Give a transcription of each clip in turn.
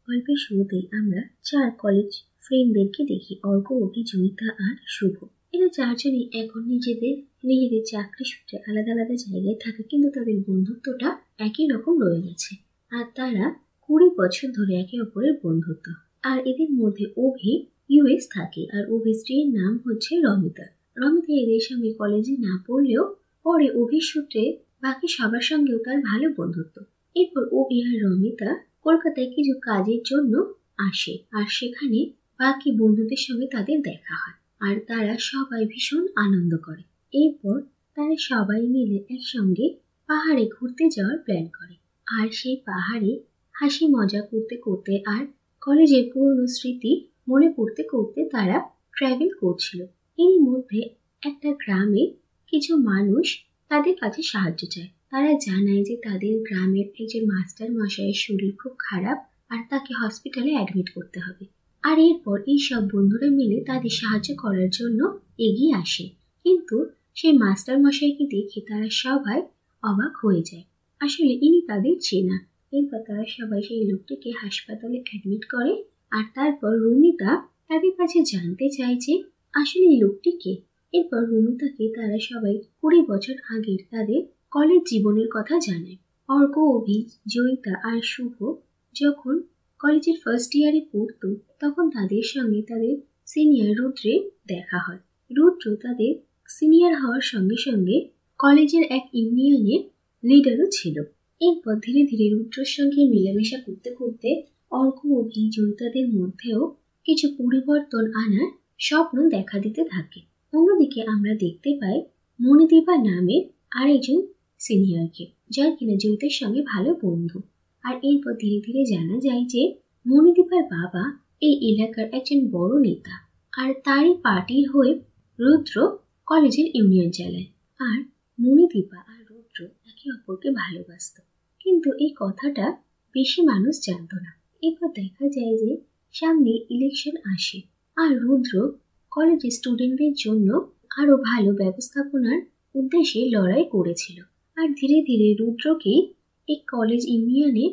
গল্পের শুরুতেই আমরা চার কলেজ ফ্রেন্ডদেরকে দেখি, অর্ক, অভি, জয়িতা আর শুভ। এরা চারজনই এখন নিজেদের নিজেদের চাকরি সূত্রে আলাদা আলাদা জায়গায় থাকে, কিন্তু তাদের বন্ধুত্বটা একই রকম রয়ে গেছে। আর তারা 20 বছর ধরে একে অপরের বন্ধুত্ব। আর এদের মধ্যে অভি ইউএস থাকে, আর অভির স্ত্রীর নাম হচ্ছে রমিতা। রমিতা এদের সঙ্গে কলেজে না পড়লেও পরে অভির সূত্রে বাকি সবার সঙ্গেও তার ভালো বন্ধুত্ব। এরপর অভি আর রমিতা কলকাতায় কিছু কাজের জন্য আসে, আর সেখানে বাকি বন্ধুদের সঙ্গে তাদের দেখা হয়, আর তারা সবাই ভীষণ আনন্দ করে। এরপর তারা সবাই মিলে একসঙ্গে পাহাড়ে ঘুরতে যাওয়ার প্ল্যান করে। আর সেই পাহাড়ে হাসি মজা করতে করতে আর কলেজের পুরনো স্মৃতি মনে করতে করতে তারা ট্রাভেল করছিল। এর মধ্যে একটা গ্রামে কিছু মানুষ তাদের কাছে সাহায্য চায়। তারা জানায় যে তাদের গ্রামের একজন মাস্টার মশাইয়ের শরীর খুব খারাপ, আর তাকে হসপিটালে অ্যাডমিট করতে হবে। আর এরপর এই সব বন্ধুরা মিলে তাদের সাহায্য করার জন্য এগিয়ে আসে, কিন্তু সেই মাস্টার মশাইকে দেখে তারা সবাই অবাক হয়ে যায়। আসলে ইনি তাদের চেনা। এরপর তারা সবাই সেই লোকটিকে হাসপাতালে অ্যাডমিট করে, আর তারপর রুমিতা তাদের কাছে জানতে চায় যে আসলে এই লোকটি কে। এরপর রুমিতাকে তারা সবাই 20 বছর আগের তাদের কলেজ জীবনের কথা জানায়। অর্ক, অভি, জয়িতা আর শুভ যখন কলেজের ফার্স্ট ইয়ারে পড়তো, তখন তাদের সঙ্গে তাদের সিনিয়র রুদ্রের দেখা হয়। রুদ্র তাদের সিনিয়র হওয়ার সঙ্গে সঙ্গে কলেজের এক ইউনিয়নের লিডারও ছিল। এরপর ধীরে ধীরে রুদ্রের সঙ্গে মেলামেশা করতে করতে অর্ক, অভি, জয়িতাদের মধ্যেও কিছু পরিবর্তন আনার স্বপ্ন দেখা দিতে থাকে। অন্যদিকে আমরা দেখতে পাই মণিদীপা নামের আরেকজন সিনিয়রকে, যার কিনা জয়িতার সঙ্গে ভালো বন্ধু। আর এরপর ধীরে ধীরে জানা যায় যে মণিদীপার বাবা এই এলাকার একজন বড় নেতা, আর তারই পার্টির হয়ে রুদ্র কলেজের ইউনিয়ন চালায়। আর মণিদীপা আর রুদ্র একে অপরকে ভালোবাসত, কিন্তু এই কথাটা বেশি মানুষ জানত না। এরপর দেখা যায় যে সামনে ইলেকশন আসে, আর রুদ্র কলেজের স্টুডেন্টদের জন্য আরো ভালো ব্যবস্থাপনার উদ্দেশ্যে লড়াই করেছিল। আর ধীরে ধীরে রুদ্রকে এই কলেজ ইউনিয়নে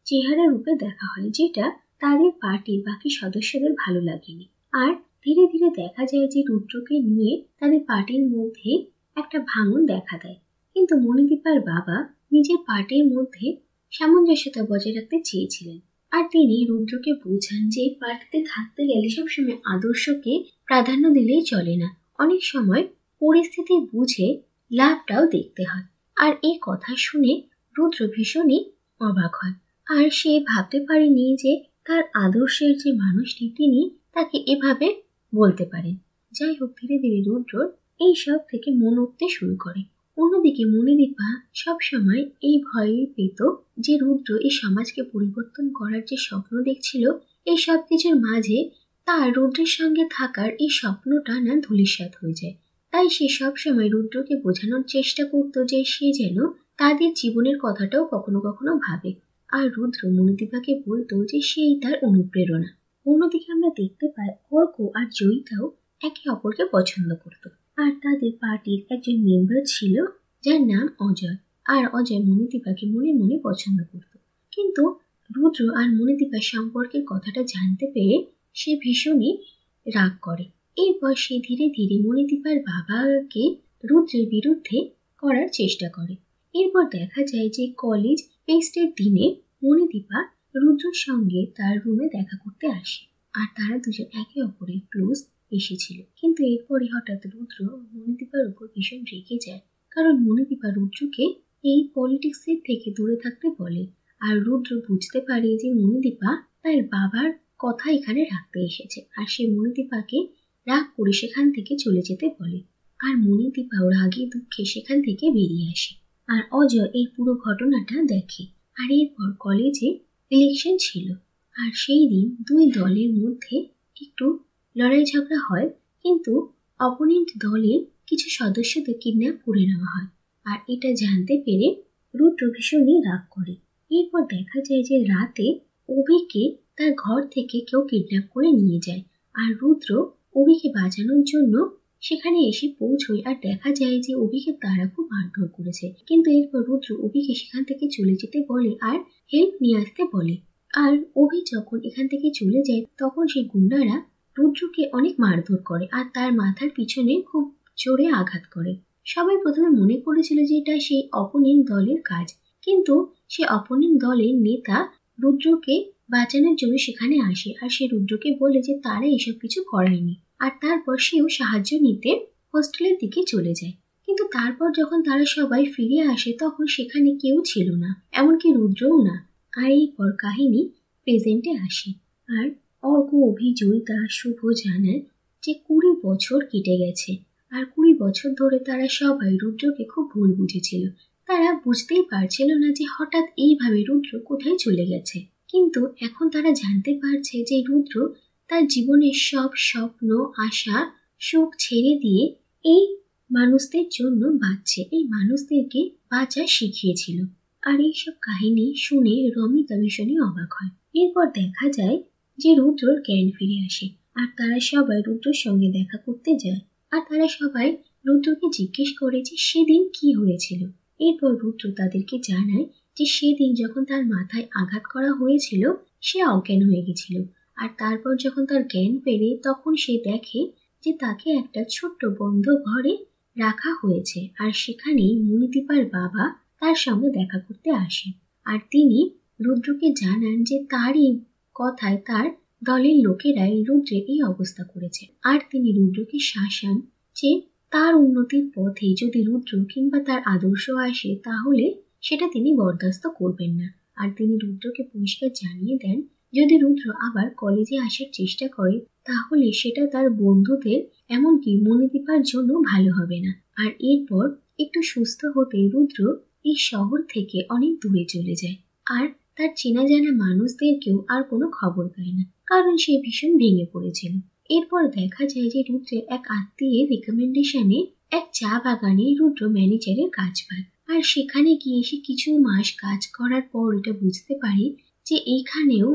চেহারা রূপে দেখা হয়, যেটা তাদের পার্টির বাকি সদস্যদের ভালো লাগেনি। আর ধীরে ধীরে দেখা যায় যে রুদ্রকে নিয়ে তাদের পার্টির মধ্যে একটা ভাঙন দেখা দেয়। কিন্তু মণিদীপার বাবা নিজের পার্টির মধ্যে সামঞ্জস্যতা বজায় রাখতে চেয়েছিলেন, আর তিনি রুদ্রকে বোঝান যে পার্টিতে থাকতে গেলে সবসময় আদর্শকে প্রাধান্য দিলেই চলে না, অনেক সময় পরিস্থিতি বুঝে লাভটাও দেখতে হয়। আর এই কথা শুনে রুদ্র ভীষণই অবাক হয়, আর সে ভাবতে পারেনি যে তার আদর্শের যে মানুষটি তিনি তাকে এভাবে বলতে পারেন। যাই হোক, ধীরে ধীরে রুদ্রর এই সব থেকে মন উঠতে শুরু করে। অন্যদিকে মণিদীপা সবসময় এই ভয়ে পেত যে রুদ্র এই সমাজকে পরিবর্তন করার যে স্বপ্ন দেখছিল, এই সব কিছুর মাঝে তার রুদ্রের সঙ্গে থাকার এই স্বপ্নটা না ধূলিসাৎ হয়ে যায়। তাই সে সবসময় রুদ্রকে বোঝানোর চেষ্টা করত যে সে যেন তাদের জীবনের কথাটাও কখনো কখনো ভাবে। আর রুদ্র মণিদীপাকে বলতো যে সেই তার অনুপ্রেরণা। অন্যদিকে আমরা দেখতে পাই অর্ক আর জয়িতাও একে অপরকে পছন্দ করত, আর তাদের পার্টির একজন মেম্বার ছিল যার নাম অজয়। আর অজয় মণিদীপাকে মনে মনে পছন্দ করত, কিন্তু রুদ্র আর মণিদীপার সম্পর্কের কথাটা জানতে পেরে সে ভীষণই রাগ করে। এরপর সে ধীরে ধীরে মণিদীপার বাবাকে রুদ্রের বিরুদ্ধে করার চেষ্টা করে। এরপর দেখা যায় যে কলেজ ফেস্টের দিনে মণিদীপা রুদ্রের সঙ্গে তার রুমে দেখা করতে আসে, আর তারা দুজন একে অপরের ক্লোজ এসেছিল। কিন্তু এরপরই হঠাৎ রুদ্র মণিদীপার উপর ভীষণ রেগে যায়, কারণ মণিদীপা রুদ্রকে এই পলিটিক্সের থেকে দূরে থাকতে বলে। আর রুদ্র বুঝতে পারে যে মণিদীপা তার বাবার কথা এখানে রাখতে এসেছে, আর সে মণিদীপাকে রাগ করে সেখান থেকে চলে যেতে বলে। আর মণিদীপাও রাগে দুঃখে সেখান থেকে বেরিয়ে আসে। আর অজয় এই পুরো ঘটনাটা দেখে। আর এরপর কলেজে ইলেকশন ছিল, আর সেই দিন দুই দলের মধ্যে একটু লড়াই ঝগড়া হয়, কিন্তু অপোনেন্ট দলের কিছু সদস্যদের কিডন্যাপ করে নেওয়া হয়। আর এটা জানতে পেরে রুদ্র ভীষণই রাগ করে। এরপর দেখা যায় যে রাতে অভিকে তার ঘর থেকে কেউ কিডন্যাপ করে নিয়ে যায়, আর রুদ্র অভিকে বাঁচানোর জন্য সেখানে এসে পৌঁছয়। আর দেখা যায় যে অভিকে তারা খুব মারধর করেছে, কিন্তু এরপর রুদ্র অভিকে সেখান থেকে চলে যেতে বলে আর হেল্প নিয়ে আসতে বলে। আর অভি যখন এখান থেকে চলে যায় তখন সেই গুন্ডারা রুদ্রকে অনেক মারধর করে আর তার মাথার পিছনে খুব জোরে আঘাত করে। সবাই প্রথমে মনে করেছিল যে এটা সেই অপোনেন্ট দলের কাজ, কিন্তু সে অপোনেন্ট দলের নেতা রুদ্রকে বাঁচানোর জন্য সেখানে আসে আর সে রুদ্রকে বলে যে তারা এসব কিছু করায়নি, আর তারপর সেও সাহায্য নিতে হোস্টেলের দিকে চলে যায়। কিন্তু তারপর যখন তারা সবাই ফিরে আসে তখন সেখানে কেউ ছিল না, এমনকি রুদ্রও না। আর এরপর কাহিনী প্রেজেন্টে আসে আর অর্ক, অভি, জয়িতা, শুভ জানায় যে 20 বছর কেটে গেছে আর 20 বছর ধরে তারা সবাই রুদ্রকে খুব ভুল বুঝেছিল। তারা বুঝতেই পারছিল না যে হঠাৎ এইভাবে রুদ্র কোথায় চলে গেছে, কিন্তু এখন তারা জানতে পারছে যে রুদ্র তার জীবনের সব স্বপ্ন, আশা, সুখ ছেড়ে দিয়ে এই মানুষদের জন্য বাঁচছে, এই মানুষদেরকে বাঁচা শিখিয়েছিল। আর এইসব কাহিনী শুনে রমিতা ভীষণই অবাক হয়। এরপর দেখা যায় যে রুদ্রর জ্ঞান ফিরে আসে আর তারা সবাই রুদ্রর সঙ্গে দেখা করতে যায় আর তারা সবাই রুদ্রকে জিজ্ঞেস করে যে সেদিন কি হয়েছিল। এরপর রুদ্র তাদেরকে জানায় যে সেদিন যখন তার মাথায় আঘাত করা হয়েছিল সে অজ্ঞান হয়ে গেছিল, আর তারপর যখন তার জ্ঞান ফেরে তখন সে দেখে যে তাকে একটা ছোট্ট বন্ধ ঘরে রাখা হয়েছে আর সেখানেই মণিদীপার বাবা তার সঙ্গে দেখা করতে আসে। আর তিনি রুদ্রকে জানান যে তারই কথায় তার দলের লোকেরাই রুদ্রের এই অবস্থা করেছে, আর তিনি রুদ্রকে শাসান যে তার উন্নতির পথে যদি রুদ্র কিংবা তার আদর্শ আসে তাহলে সেটা তিনি বরদাস্ত করবেন না। আর তিনি রুদ্রকে পরিষ্কার জানিয়ে দেন যদি রুদ্র আবার কলেজে আসার চেষ্টা করে তাহলে সেটা তার বন্ধুদের এমনকি মণিদীপার জন্য ভালো হবে না। আর এরপর একটু সুস্থ হতে রুদ্র এই শহর থেকে অনেক দূরে চলে যায় আর তার চেনা জানা মানুষদেরকেও আর কোনো খবর দেয় না, কারণ সে ভীষণ ভেঙে পড়েছিল। এরপর দেখা যায় যে রুদ্রের এক আত্মীয়ের রিকমেন্ডেশনে এক চা বাগানে রুদ্র ম্যানেজারের কাজ পায় আর সেখানে গিয়ে সে কিছু মাস কাজ করার পর এটা বুঝতে পারে যে এইখানেও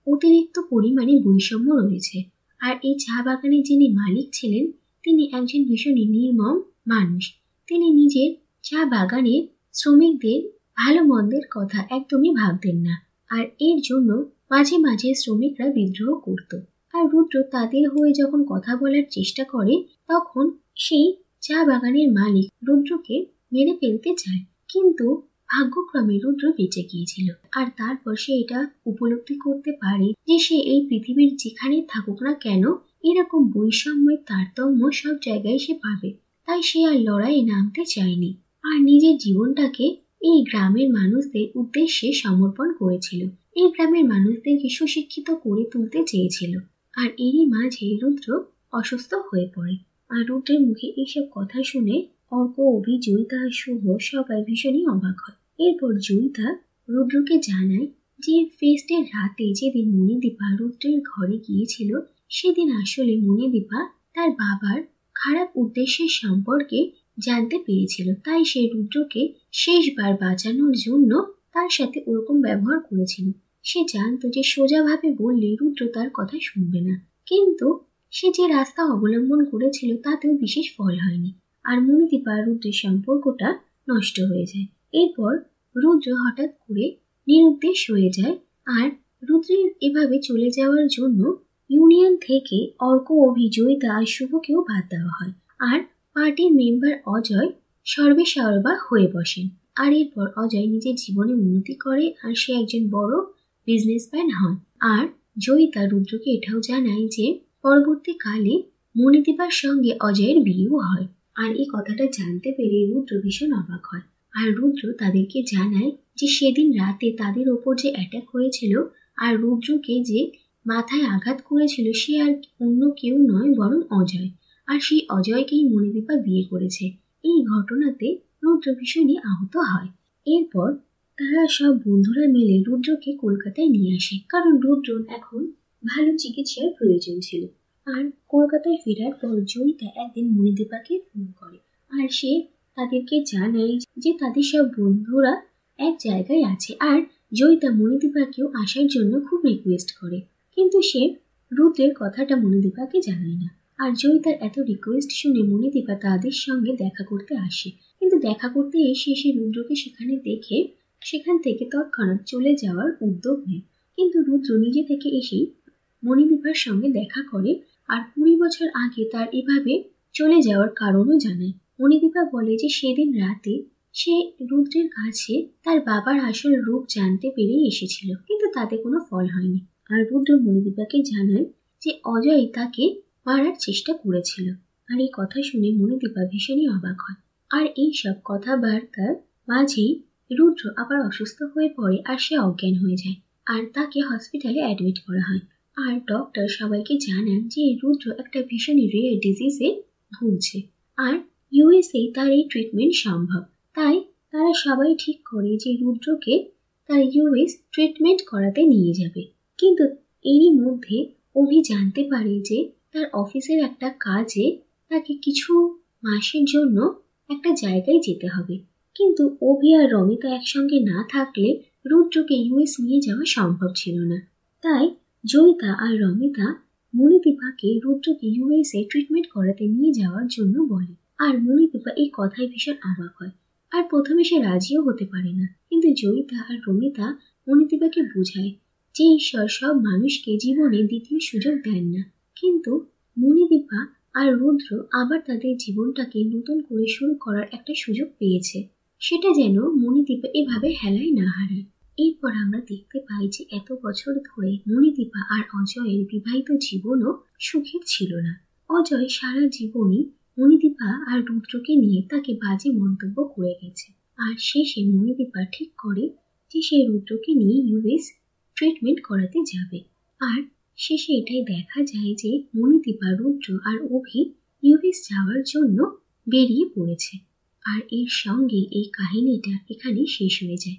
অতিরিক্ত পরিমাণে বৈষম্য রয়েছে। আর এই চা বাগানের যিনি মালিক ছিলেন তিনি একজন ভীষণই নির্মম মানুষ। তিনি নিজের চা বাগানের শ্রমিকদের ভালো মন্দের কথা একদমই ভাবতেন না, আর এর জন্য মাঝে মাঝে শ্রমিকরা বিদ্রোহ করত। আর রুদ্র তাদের হয়ে যখন কথা বলার চেষ্টা করে তখন সেই চা বাগানের মালিক রুদ্রকে মেরে ফেলতে চায়, কিন্তু ভাগ্যক্রমে রুদ্র বেঁচে গিয়েছিল। আর তারপর সে এটা উপলব্ধি করতে পারে যে সে এই পৃথিবীর যেখানে থাকুক না কেন এরকম বৈষম্যের তারতম্য সব জায়গায় সে পাবে, তাই সে আর লড়াইয়ে নামতে চায়নি আর নিজের জীবনটাকে এই গ্রামের মানুষদের উদ্দেশ্যে সমর্পণ করেছিল। এই গ্রামের মানুষদেরকে সুশিক্ষিত করে তুলতে চেয়েছিল। আর এরই মাঝে রুদ্র অসুস্থ হয়ে পড়ে আর রুদ্রের মুখে এইসব কথা শুনে অর্ক, অভি, জয়িতা আর শুভ সবাই ভীষণই অবাক হয়। এরপর জয়িতা রুদ্রকে জানায় যে ফেস্টের রাতে যেদিন মণিদীপা রুদ্রের ঘরে গিয়েছিল সেদিন আসলে মণিদীপা তার বাবার খারাপ উদ্দেশ্যের সম্পর্কে জানতে পেরেছিল, তাই সে রুদ্রকে শেষবার বাঁচানোর জন্য তার সাথে ওরকম ব্যবহার করেছিল। সে জানতো যে সোজাভাবে বললে রুদ্র তার কথা শুনবে না, কিন্তু সে যে রাস্তা অবলম্বন করেছিল তাতেও বিশেষ ফল হয়নি আর মণিদীপা রুদ্রের সম্পর্কটা নষ্ট হয়ে যায়। এরপর রুদ্র হঠাৎ করে নিরুদ্দেশ হয়ে যায় আর রুদ্রের এভাবে চলে যাওয়ার জন্য ইউনিয়ন থেকে অর্ক, অভি, জয়িতা আর শুভকেও বাদ দেওয়া হয় আর পার্টির মেম্বার অজয় সর্বেসর্বা হয়ে বসেন। আর এরপর অজয় নিজের জীবনে উন্নতি করে আর সে একজন বড় বিজনেসম্যান হন। আর জয়িতা রুদ্রকে এটাও জানায় যে পরবর্তীকালে মণিদীপার সঙ্গে অজয়ের বিয়েও হয়। আর এই কথাটা জানতে পেরে রুদ্র ভীষণ অবাক হয় আর রুদ্র তাদেরকে জানায় যে সেদিন রাতে তাদের ওপর যে অ্যাটাক হয়েছিল আর রুদ্রকে যে মাথায় আঘাত করেছিল সে আর অন্য কেউ নয় বরং অজয়, আর সেই অজয়কেই মণিদীপা বিয়ে করেছে। এই ঘটনাতে রুদ্র ভীষণই আহত হয়। এরপর তারা সব বন্ধুরা মিলে রুদ্রকে কলকাতায় নিয়ে আসে, কারণ রুদ্র এখন ভালো চিকিৎসার প্রয়োজন ছিল। আর কলকাতায় ফেরার পর জয়িতা একদিন মণিদীপাকে ফোন করে আর সে তাদেরকে জানায় যে তাদের সব বন্ধুরা এক জায়গায় আছে আর জয়িতা মণিদীপাকেও আসার জন্য খুব রিকোয়েস্ট করে, কিন্তু সে রুদ্রের কথাটা মণিদীপাকে জানায় না। আর জয়িতার এত রিকোয়েস্ট শুনে মণিদীপা তাদের সঙ্গে দেখা করতে আসে, কিন্তু দেখা করতে এসে সে রুদ্রকে সেখানে দেখে সেখান থেকে তৎক্ষণাৎ চলে যাওয়ার উদ্যোগ নেয়। কিন্তু রুদ্র নিজে থেকে এসেই মণিদীপার সঙ্গে দেখা করে আর 20 বছর আগে তার এভাবে চলে যাওয়ার কারণও জানায়। মণিদীপা বলে যে সেদিন রাতে সে রুদ্রের কাছে তার বাবার আসল রূপ জানতে পেরেই এসেছিল, কিন্তু তাতে কোনো ফল হয়নি। আর রুদ্র মণিদীপাকে জানায় যে অজয় তাকে মারার চেষ্টা করেছিল। আর এই কথা শুনে মণিদীপা ভীষণই অবাক হয়। আর এই সব কথাবার্তার মাঝেই রুদ্র আবার অসুস্থ হয়ে পড়ে আর সে অজ্ঞান হয়ে যায়। আর তাকে হসপিটালে অ্যাডমিট করা হয়। আর ডক্টর সবাইকে জানান যে রুদ্র একটা ভীষণই রেয়ার ডিজিজে ভুগছে আর ইউএসএ তার এই ট্রিটমেন্ট সম্ভব। তাই তারা সবাই ঠিক করে যে রুদ্রকে তার ইউএস ট্রিটমেন্ট করাতে নিয়ে যাবে। কিন্তু এরই মধ্যে অভি জানতে পারে যে তার অফিসের একটা কাজে তাকে কিছু মাসের জন্য একটা জায়গায় যেতে হবে। কিন্তু অভি আর রমিতা একসঙ্গে না থাকলে রুদ্রকে ইউএস নিয়ে যাওয়া সম্ভব ছিল না। তাই জয়িতা আর রমিতা মণিদীপাকে রুদ্রকে ইউএসএ ট্রিটমেন্ট করাতে নিয়ে যাওয়ার জন্য বলে। আর মণিদীপা এই কথায় ভীষণ অবাক হয় আর প্রথমে সে রাজিও হতে পারে না। কিন্তু জয়িতা আর রমিতা মণিদীপাকে বোঝায় যে ঈশ্বর সব মানুষকে জীবনে দ্বিতীয় সুযোগ দেন না। কিন্তু মণিদীপা আর রুদ্র আবার তাদের জীবনটাকে নতুন করে শুরু করার একটা সুযোগ পেয়েছে, সেটা যেন মণিদীপা এভাবে হেলায় না হারায়। এরপর আমরা দেখতে পাই যে এত বছর ধরে মণিদীপা আর অজয়ের বিবাহিত জীবনও সুখের ছিল না। অজয় সারা জীবনই মণিদীপা আর রুদ্রকে নিয়ে তাকে বাজে মন্তব্য করে গেছে। আর শেষে মণিদীপা ঠিক করে যে সে রুদ্রকে নিয়ে ইউএস ট্রিটমেন্ট করাতে যাবে। আর শেষে এটাই দেখা যায় যে মণিদীপা, রুদ্র আর অভি ইউএস যাওয়ার জন্য বেরিয়ে পড়েছে। আর এর সঙ্গে এই কাহিনীটা এখানে শেষ হয়ে যায়।